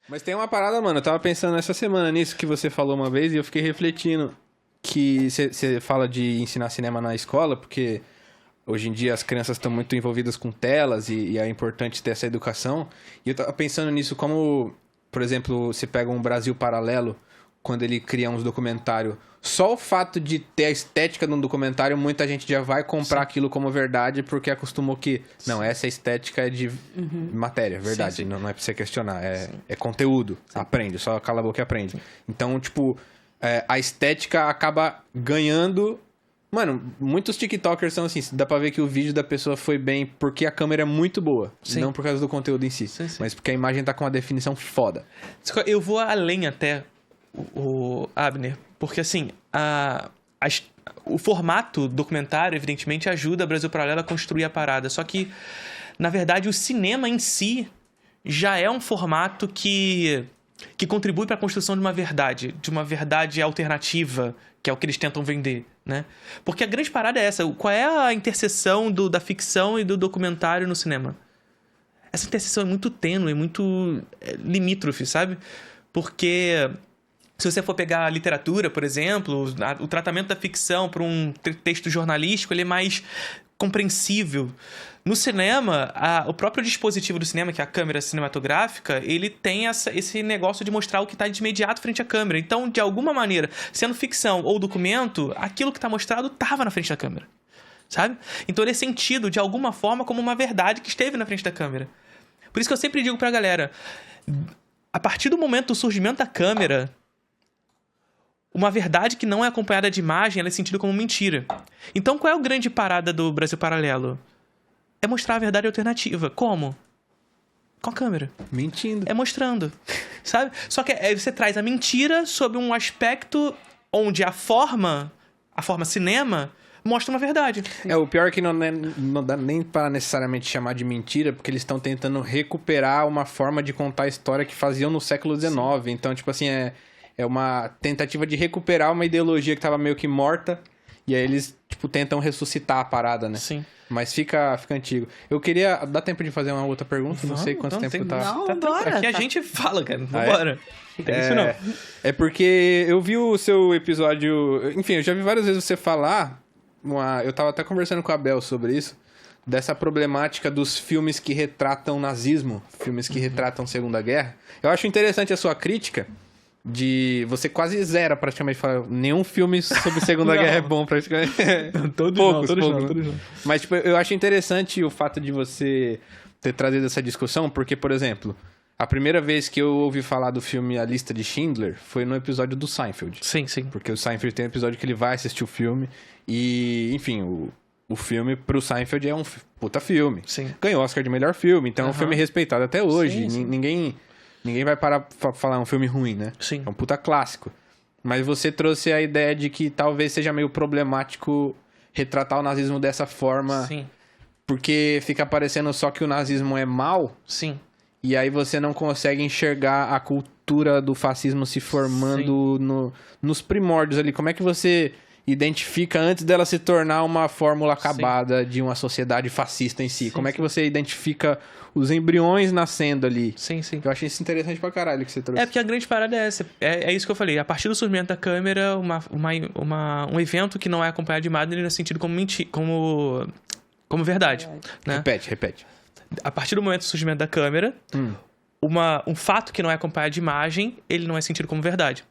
Mas tem uma parada, mano, eu tava pensando essa semana nisso que você falou uma vez e eu fiquei refletindo que você fala de ensinar cinema na escola, porque hoje em dia as crianças estão muito envolvidas com telas e é importante ter essa educação. E eu tava pensando nisso como, por exemplo, você pega um Brasil Paralelo, quando ele cria uns documentários. Só o fato de ter a estética de um documentário, muita gente já vai comprar aquilo como verdade porque acostumou que, não, essa estética é de matéria, verdade. Não é pra você questionar, é conteúdo. Aprende, só cala a boca e aprende. Então, tipo, a estética acaba ganhando. Mano, muitos TikTokers são assim, dá pra ver que o vídeo da pessoa foi bem porque a câmera é muito boa. Não por causa do conteúdo em si, mas porque a imagem tá com uma definição foda. Eu vou além até, o Abner, porque assim, o formato documentário, evidentemente, ajuda a Brasil Paralelo a construir a parada. Só que, na verdade, o cinema em si já é um formato que contribui para a construção de uma verdade alternativa, que é o que eles tentam vender, né? Porque a grande parada é essa. Qual é a interseção da ficção e do documentário no cinema? Essa interseção é muito tênue, muito limítrofe, sabe? Porque se você for pegar a literatura, por exemplo, o tratamento da ficção para um texto jornalístico, ele é mais compreensível. No cinema, o próprio dispositivo do cinema, que é a câmera cinematográfica, ele tem esse negócio de mostrar o que está de imediato frente à câmera. Então, de alguma maneira, sendo ficção ou documento, aquilo que está mostrado estava na frente da câmera, sabe? Então, ele é sentido, de alguma forma, como uma verdade que esteve na frente da câmera. Por isso que eu sempre digo pra galera, a partir do momento do surgimento da câmera, uma verdade que não é acompanhada de imagem, ela é sentida como mentira. Então, qual é a grande parada do Brasil Paralelo? É mostrar a verdade alternativa. Como? Com a câmera. Mentindo. É mostrando, sabe? Só que aí você traz a mentira sob um aspecto onde a forma cinema, mostra uma verdade. O pior é que não dá nem para necessariamente chamar de mentira, porque eles estão tentando recuperar uma forma de contar a história que faziam no século XIX. Sim. Então, tipo assim, é uma tentativa de recuperar uma ideologia que estava meio que morta, e aí eles, tipo, tentam ressuscitar a parada, né? Sim. Mas fica antigo. Eu queria... Dá tempo de fazer uma outra pergunta? Não sei quanto tempo tá... Não, bora. Aqui a gente fala, cara. Vambora. É isso não. É porque eu vi o seu episódio... Enfim, eu já vi várias vezes você falar... Eu tava até conversando com a Bel sobre isso. Dessa problemática dos filmes que retratam nazismo. Filmes que retratam Segunda Guerra. Eu acho interessante a sua crítica... Você quase zera praticamente. Nenhum filme sobre Segunda Guerra é bom praticamente. Todos não. Mas tipo, eu acho interessante o fato de você ter trazido essa discussão, porque, por exemplo, a primeira vez que eu ouvi falar do filme A Lista de Schindler foi no episódio do Seinfeld. Sim. Porque o Seinfeld tem um episódio que ele vai assistir o filme e, enfim, o filme pro Seinfeld é um puta filme. Sim. Ganhou Oscar de melhor filme, então é um filme respeitado até hoje. Sim. Ninguém vai parar pra falar um filme ruim, né? Sim. É um puta clássico. Mas você trouxe a ideia de que talvez seja meio problemático retratar o nazismo dessa forma. Sim. Porque fica parecendo só que o nazismo é mal. Sim. E aí você não consegue enxergar a cultura do fascismo se formando nos primórdios ali. Como é que você identifica antes dela se tornar uma fórmula acabada de uma sociedade fascista em si? Como é que você identifica os embriões nascendo ali? Sim. Eu achei isso interessante pra caralho que você trouxe. Porque a grande parada é essa. É isso que eu falei. A partir do surgimento da câmera, um evento que não é acompanhado de imagem, ele é sentido como verdade. Né? Repete. A partir do momento do surgimento da câmera, um fato que não é acompanhado de imagem, ele não é sentido como verdade.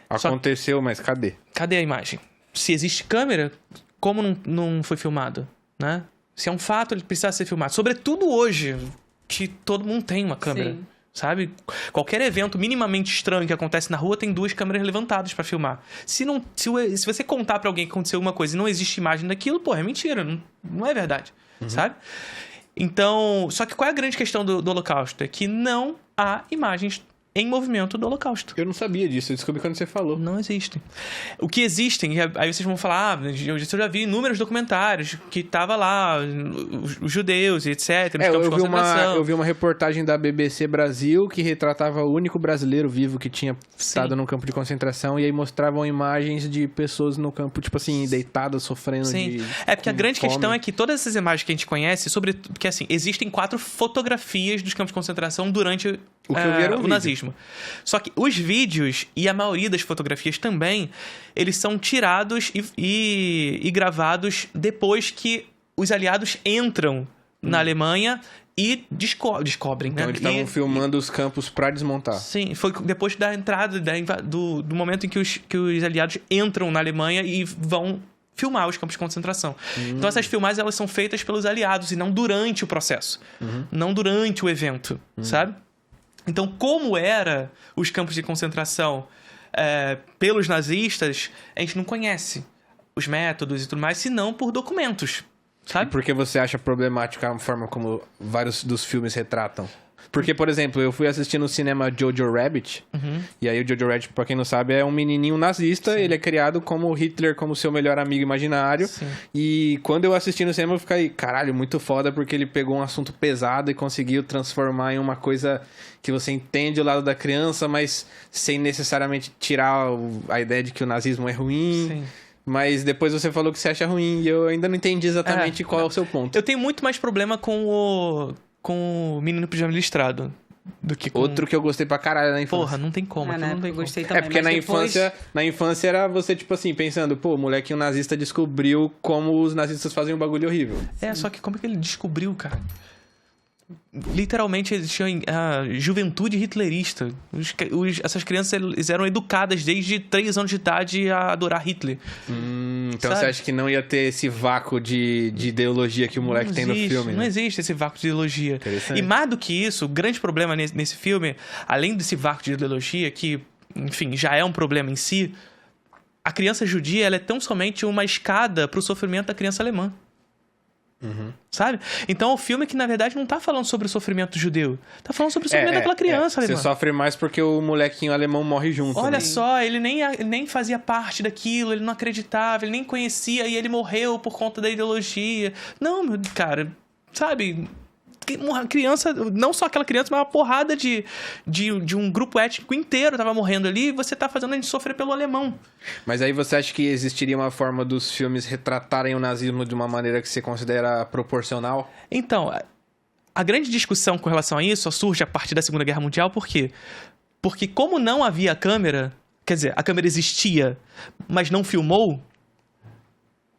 Aconteceu, mas cadê? Cadê a imagem? Se existe câmera, como não foi filmado, né? Se é um fato, ele precisa ser filmado. Sobretudo hoje, que todo mundo tem uma câmera, sabe? Qualquer evento minimamente estranho que acontece na rua tem 2 câmeras levantadas pra filmar. Se você contar pra alguém que aconteceu uma coisa e não existe imagem daquilo, é mentira, não é verdade, sabe? Então, só que qual é a grande questão do Holocausto? É que não há imagens em movimento do Holocausto. Eu não sabia disso, eu descobri quando você falou. Não existem. O que existem, aí vocês vão falar, eu já vi inúmeros documentários que tava lá, os judeus e etc, nos campos de concentração. Eu vi uma reportagem da BBC Brasil que retratava o único brasileiro vivo que tinha estado num campo de concentração, e aí mostravam imagens de pessoas no campo, tipo assim, deitadas, sofrendo de porque a grande questão é que todas essas imagens que a gente conhece, porque assim, existem 4 fotografias dos campos de concentração durante O que eu vi era um o vídeo. nazismo. Só que os vídeos e a maioria das fotografias também, eles são tirados e gravados depois que os aliados entram na Alemanha e descobrem, Então né? eles estavam filmando os campos pra desmontar. Sim, foi depois da entrada, do momento em que os aliados entram na Alemanha e vão filmar os campos de concentração. Então essas filmagens, elas são feitas pelos aliados e não durante o processo. Não durante o evento, sabe? Então, como eram os campos de concentração pelos nazistas, a gente não conhece os métodos e tudo mais, senão por documentos, E sabe? por que você acha problemática a forma como vários dos filmes retratam? Porque, por exemplo, eu fui assistir no cinema Jojo Rabbit, e aí o Jojo Rabbit, pra quem não sabe, é um menininho nazista, ele é criado como Hitler, como seu melhor amigo imaginário, Sim. e quando eu assisti no cinema eu fiquei, caralho, muito foda, porque ele pegou um assunto pesado e conseguiu transformar em uma coisa que você entende o lado da criança, mas sem necessariamente tirar a ideia de que o nazismo é ruim. Sim. Mas depois você falou que você acha ruim, e eu ainda não entendi exatamente qual é o seu ponto. Eu tenho muito mais problema com o Menino Pijama Listrado do que com... Outro que eu gostei pra caralho na infância. Porra, não tem como. aquilo né? não tem Eu como. gostei também. É porque mas depois- na infância era você, tipo assim, pensando, pô, o molequinho nazista descobriu como os nazistas fazem um bagulho horrível. Só que como é que ele descobriu, cara? Literalmente existia a juventude hitlerista. Essas crianças eles eram educadas desde 3 anos de idade a adorar Hitler. Então Sabe? você acha que não ia ter esse vácuo de ideologia que o moleque tem no filme, Não né? existe esse vácuo de ideologia. Interessante. E mais do que isso, o grande problema nesse filme, além desse vácuo de ideologia, que, enfim, já é um problema em si, a criança judia ela é tão somente uma escada para o sofrimento da criança alemã. Sabe? Então, o filme que, na verdade, não tá falando sobre o sofrimento judeu. Tá falando sobre o sofrimento daquela criança alemã. Você sofre mais porque o molequinho alemão morre junto. Olha né? só, ele nem fazia parte daquilo, ele não acreditava, ele nem conhecia e ele morreu por conta da ideologia. Não, meu cara, sabe? Uma criança, não só aquela criança, mas uma porrada de um grupo étnico inteiro tava morrendo ali e você tá fazendo a gente sofrer pelo alemão. Mas aí você acha que existiria uma forma dos filmes retratarem o nazismo de uma maneira que você considera proporcional? Então, a grande discussão com relação a isso só surge a partir da Segunda Guerra Mundial, por quê? Porque como não havia câmera, quer dizer, a câmera existia, mas não filmou,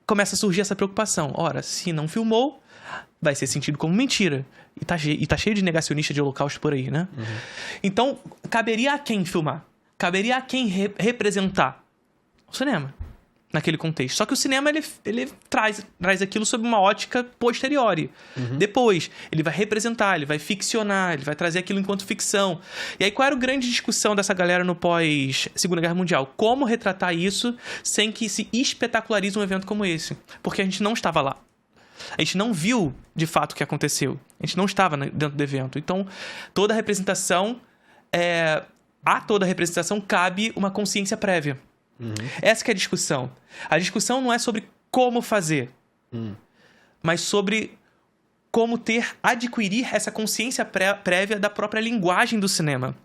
começa a surgir essa preocupação. Ora, se não filmou, vai ser sentido como mentira. E tá cheio de negacionista de holocausto por aí, né? Então, caberia a quem filmar? Caberia a quem representar? O cinema, naquele contexto. Só que o cinema, ele traz aquilo sob uma ótica posteriori. Depois, ele vai representar, ele vai ficcionar, ele vai trazer aquilo enquanto ficção. E aí, qual era a grande discussão dessa galera no pós-Segunda Guerra Mundial? Como retratar isso sem que se espetacularize um evento como esse? Porque a gente não estava lá. A gente não viu, de fato, o que aconteceu. A gente não estava dentro do evento. Então, toda a representação... A toda a representação cabe uma consciência prévia. Essa que é a discussão. A discussão não é sobre como fazer, mas sobre como adquirir essa consciência prévia da própria linguagem do cinema.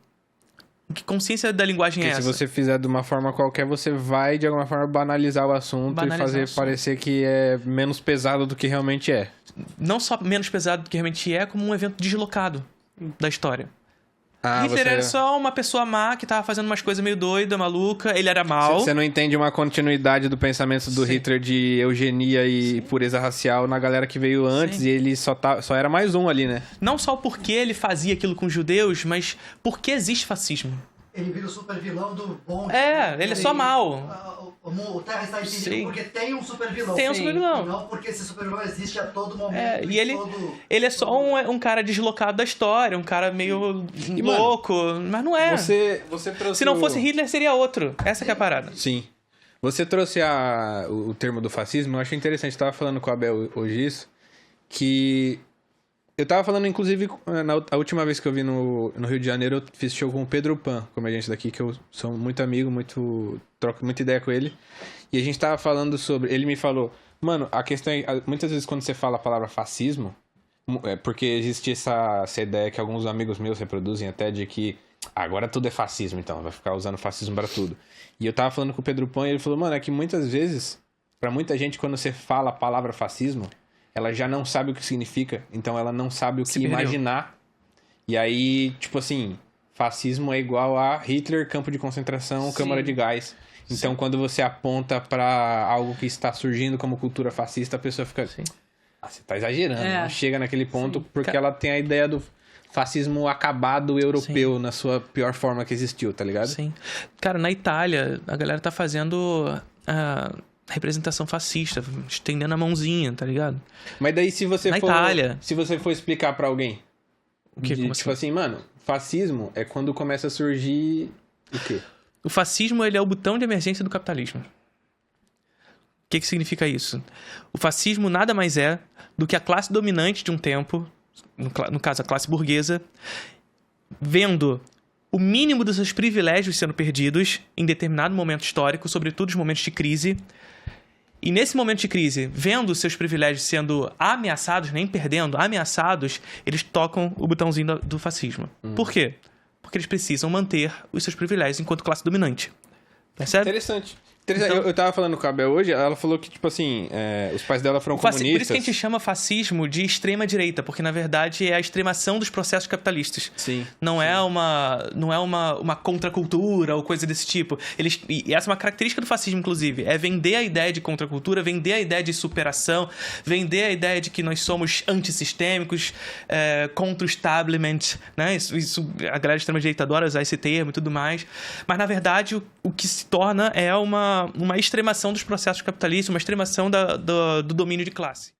Que consciência da linguagem Porque é essa? se você fizer de uma forma qualquer, você vai, de alguma forma, banalizar o assunto Banalizar e fazer o assunto. parecer que é menos pesado do que realmente é. Não só menos pesado do que realmente é, como um evento deslocado da história. Ah, Hitler era só uma pessoa má que tava fazendo umas coisas meio doidas, maluca. Ele era mau. Você não entende uma continuidade do pensamento do Sim. Hitler de eugenia e pureza racial na galera que veio antes, Sim. e ele só era mais um ali, né? Não só porque ele fazia aquilo com os judeus, mas porque existe fascismo. Ele vira o super vilão do bom. Ele é só mal. O Terra está Sim. infinito porque tem um super vilão. Tem um Sim. super E vilão. não porque esse super vilão existe a todo momento. E ele é só um cara deslocado da história, um cara meio louco, mas não é. Você trouxe Se não fosse Hitler, seria outro. Essa que é a parada. Sim. Você trouxe o termo do fascismo, eu achei interessante. Eu tava falando com a Abel hoje isso, que... Eu tava falando, inclusive, a última vez que eu vi no Rio de Janeiro, eu fiz show com o Pedro Pan, comediante daqui, que eu sou muito amigo, troco muita ideia com ele. E a gente tava falando sobre... Ele me falou, mano, a questão é... Muitas vezes quando você fala a palavra fascismo, porque existe essa ideia que alguns amigos meus reproduzem até de que agora tudo é fascismo, então, vai ficar usando fascismo pra tudo. E eu tava falando com o Pedro Pan e ele falou, mano, é que muitas vezes, pra muita gente, quando você fala a palavra fascismo, ela já não sabe o que significa, então ela não sabe o que perdeu. imaginar. E aí, tipo assim, fascismo é igual a Hitler, campo de concentração, câmara de gás. Então, quando você aponta pra algo que está surgindo como cultura fascista, a pessoa fica... Sim. Você tá exagerando. Não chega naquele ponto porque ela tem a ideia do fascismo acabado europeu na sua pior forma que existiu, tá ligado? Sim. Cara, na Itália, a galera tá fazendo a representação fascista, estendendo a mãozinha, tá ligado? Mas daí se você Na for... Itália. Se você for explicar pra alguém... O quê? Como tipo assim, mano, fascismo é quando começa a surgir... O quê? O fascismo, ele é o botão de emergência do capitalismo. O que significa isso? O fascismo nada mais é do que a classe dominante de um tempo, no caso a classe burguesa, vendo o mínimo dos seus privilégios sendo perdidos em determinado momento histórico, sobretudo os momentos de crise. E nesse momento de crise, vendo os seus privilégios sendo ameaçados, nem perdendo, ameaçados, eles tocam o botãozinho do fascismo. Por quê? Porque eles precisam manter os seus privilégios enquanto classe dominante. Percebe? Interessante. Eu tava falando com a Bel hoje, ela falou que, tipo assim, os pais dela foram comunistas. Por isso que a gente chama fascismo de extrema-direita, porque, na verdade, é a extremação dos processos capitalistas. Sim. Não é uma contracultura ou coisa desse tipo. E essa é uma característica do fascismo, inclusive. É vender a ideia de contracultura, vender a ideia de superação, vender a ideia de que nós somos antissistêmicos, contra o establishment, né? Isso, a galera de extrema-direita adora usar esse termo e tudo mais. Mas, na verdade, o que se torna é uma extremação dos processos capitalistas, uma extremação do domínio de classe.